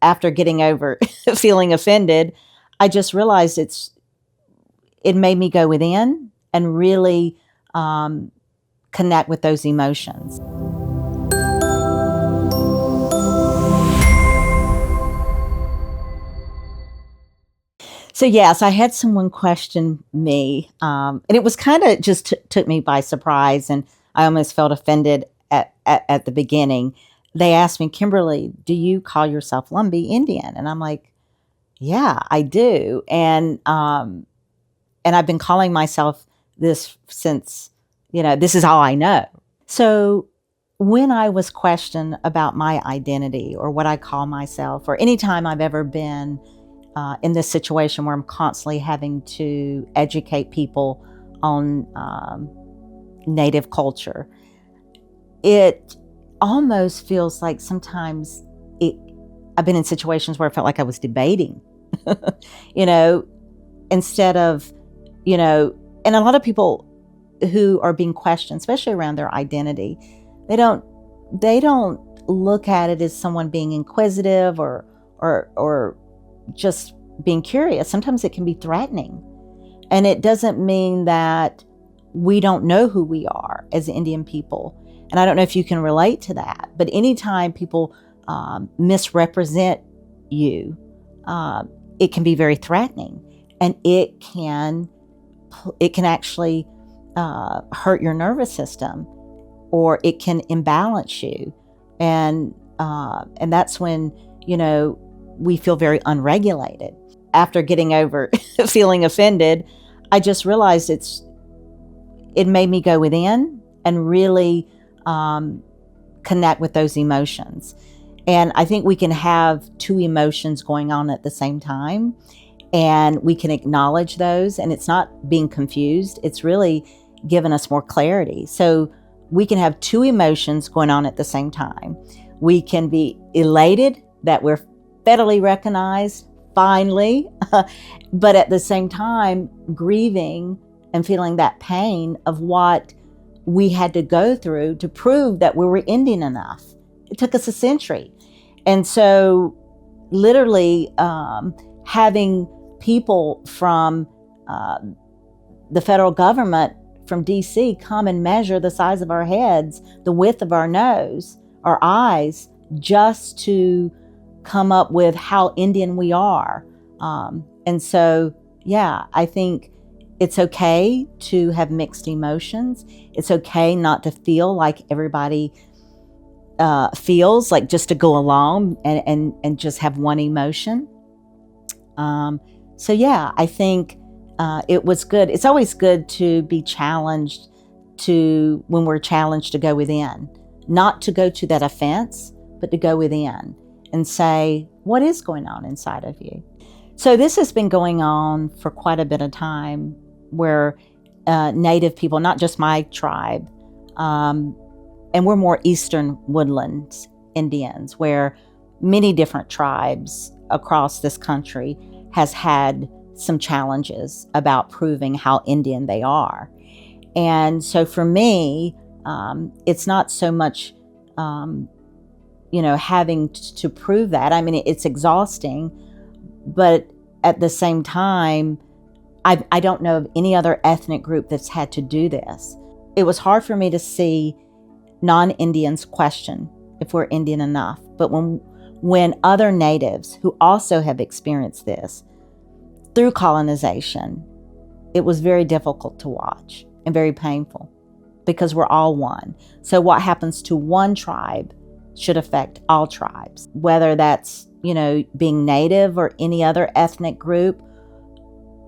after getting over feeling offended, I just realized it made me go within and really connect with those emotions. So yes, I had someone question me, and it was kind of just took me by surprise, and I almost felt offended at the beginning. They asked me, Kimberly, do you call yourself Lumbee Indian? And I'm like, yeah, I do, and I've been calling myself this since, this is all I know. So when I was questioned about my identity or what I call myself, or anytime I've ever been in this situation where I'm constantly having to educate people on Native culture, it almost feels like sometimes I've been in situations where I felt like I was debating, instead of, and a lot of people who are being questioned, especially around their identity, they don't look at it as someone being inquisitive or just being curious. Sometimes it can be threatening. And it doesn't mean that we don't know who we are as Indian people. And I don't know if you can relate to that, but anytime people misrepresent you, it can be very threatening, and it can actually hurt your nervous system, or it can imbalance you, and that's when we feel very unregulated. After getting over feeling offended, I just realized it made me go within and really connect with those emotions. And I think we can have two emotions going on at the same time, and we can acknowledge those, and it's not being confused. It's really given us more clarity. So we can have two emotions going on at the same time. We can be elated that we're federally recognized, finally, but at the same time, grieving and feeling that pain of what we had to go through to prove that we were Indian enough. It took us a century. And so literally having people from the federal government, from DC, come and measure the size of our heads, the width of our nose, our eyes, just to come up with how Indian we are. And so, yeah, I think it's okay to have mixed emotions. It's okay not to feel like everybody feels, like just to go along and just have one emotion. So yeah, I think it was good. It's always good to be challenged, when we're challenged, to go within, not to go to that offense, but to go within and say, what is going on inside of you? So this has been going on for quite a bit of time, where Native people, not just my tribe, and we're more Eastern Woodlands Indians, where many different tribes across this country has had some challenges about proving how Indian they are. And so for me, it's not so much, having to prove that. I mean, it's exhausting, but at the same time, I don't know of any other ethnic group that's had to do this. It was hard for me to see non-Indians question if we're Indian enough. But when other natives who also have experienced this through colonization, it was very difficult to watch and very painful, because we're all one. So what happens to one tribe should affect all tribes, whether that's, being Native or any other ethnic group.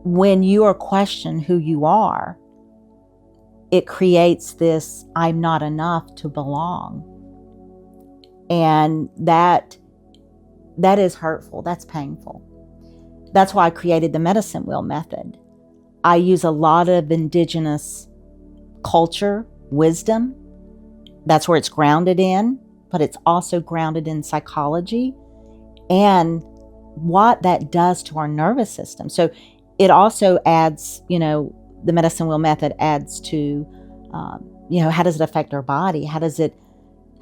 When you are questioned who you are, it creates this, I'm not enough to belong. And that is hurtful. That's painful. That's why I created the medicine wheel method. I use a lot of indigenous culture, wisdom. That's where it's grounded in, but it's also grounded in psychology and what that does to our nervous system. So it also adds, the medicine wheel method adds to, how does it affect our body? How does it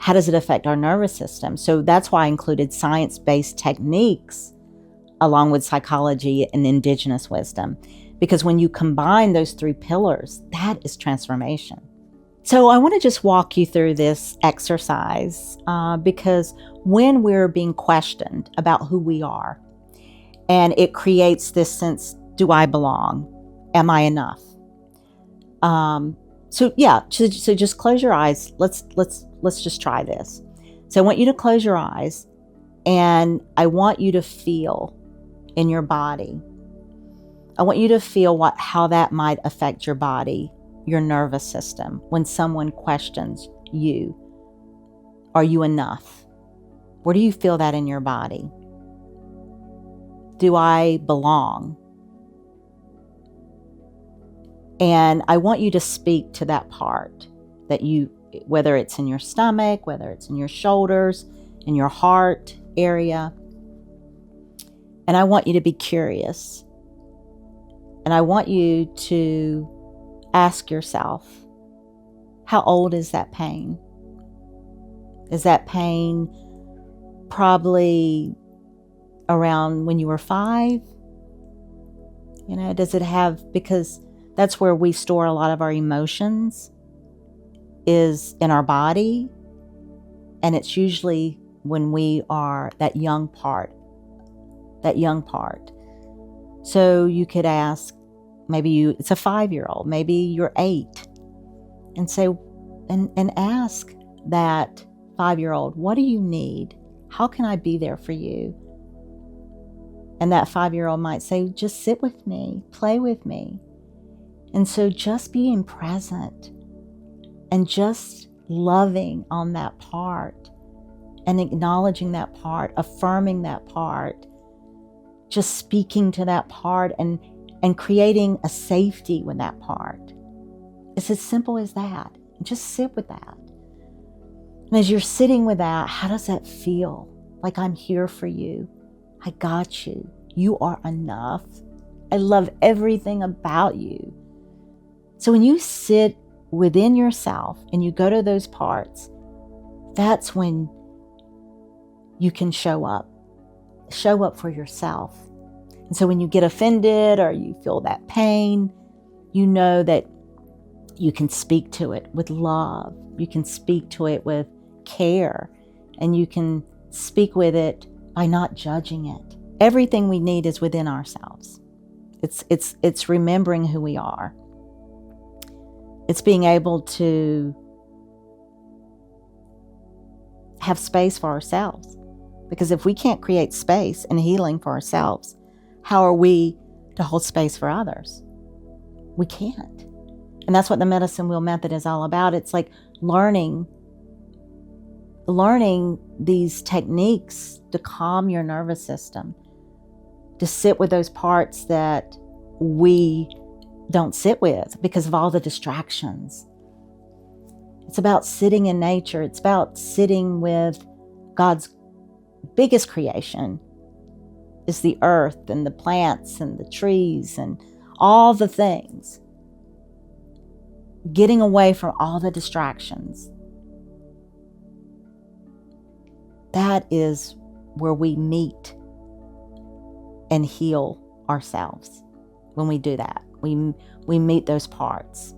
how does it affect our nervous system? So that's why I included science-based techniques along with psychology and indigenous wisdom. Because when you combine those three pillars, that is transformation. So I want to just walk you through this exercise because when we're being questioned about who we are, and it creates this sense, do I belong? Am I enough? So just close your eyes. Let's just try this. So I want you to close your eyes, and I want you to feel in your body. I want you to feel how that might affect your body, your nervous system, when someone questions you. Are you enough? Where do you feel that in your body? Do I belong? And I want you to speak to that part that whether it's in your stomach, whether it's in your shoulders, in your heart area. And I want you to be curious. And I want you to ask yourself, how old is that pain? Is that pain probably around when you were 5? Does it have, because that's where we store a lot of our emotions, is in our body. And it's usually when we are that young part. So you could ask, it's a 5-year-old, maybe you're 8, and say, and ask that 5-year-old, what do you need? How can I be there for you? And that 5-year-old might say, just sit with me, play with me. And so just being present and just loving on that part and acknowledging that part, affirming that part, just speaking to that part and creating a safety with that part. It's as simple as that. Just sit with that. And as you're sitting with that, how does that feel? Like, I'm here for you. I got you. You are enough. I love everything about you. So when you sit within yourself and you go to those parts, that's when you can show up for yourself. And so when you get offended or you feel that pain, you know that you can speak to it with love. You can speak to it with care, and you can speak with it by not judging it. Everything we need is within ourselves. It's remembering who we are. It's being able to have space for ourselves. Because if we can't create space and healing for ourselves, how are we to hold space for others? We can't. And that's what the medicine wheel method is all about. It's like learning these techniques to calm your nervous system, to sit with those parts that we don't sit with because of all the distractions. It's about sitting in nature. It's about sitting with God's biggest creation, is the earth and the plants and the trees and all the things. Getting away from all the distractions. That is where we meet and heal ourselves. When we do that, we meet those parts.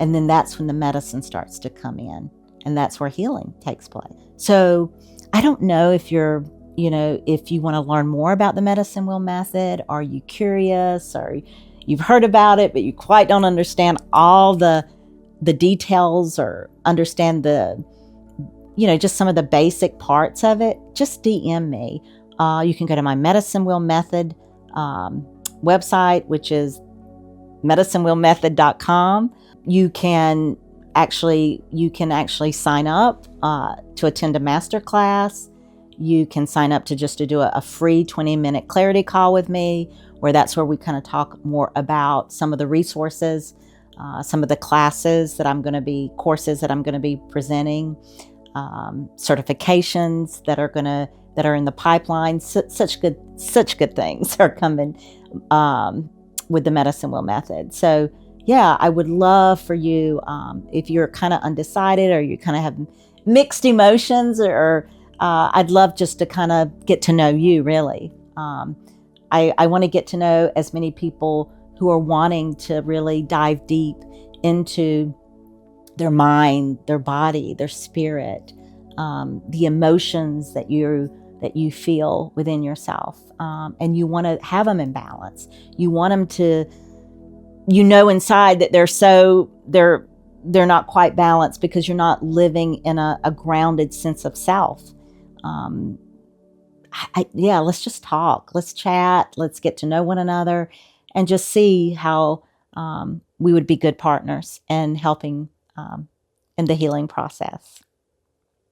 And then that's when the medicine starts to come in. And that's where healing takes place. So I don't know if if you want to learn more about the medicine wheel method. Are you curious, or you've heard about it, but you quite don't understand all the details or understand just some of the basic parts of it? Just DM me. You can go to my medicine wheel method website, which is medicinewheelmethod.com. You can actually sign up to attend a masterclass. You can sign up to do a free 20-minute clarity call with me, where that's where we kind of talk more about some of the resources, some of the courses that I'm going to be presenting, certifications that are in the pipeline. Such good things are coming with the medicine wheel method. So yeah, I would love for you, if you're kind of undecided or you kind of have mixed emotions, or I'd love just to kind of get to know you, really. I want to get to know as many people who are wanting to really dive deep into their mind, their body, their spirit, the emotions that you feel within yourself, and you want to have them in balance. You want them to, inside that they're not quite balanced because you're not living in a grounded sense of self. Um, yeah, let's just talk. Let's chat. Let's get to know one another, and just see how we would be good partners in helping in the healing process.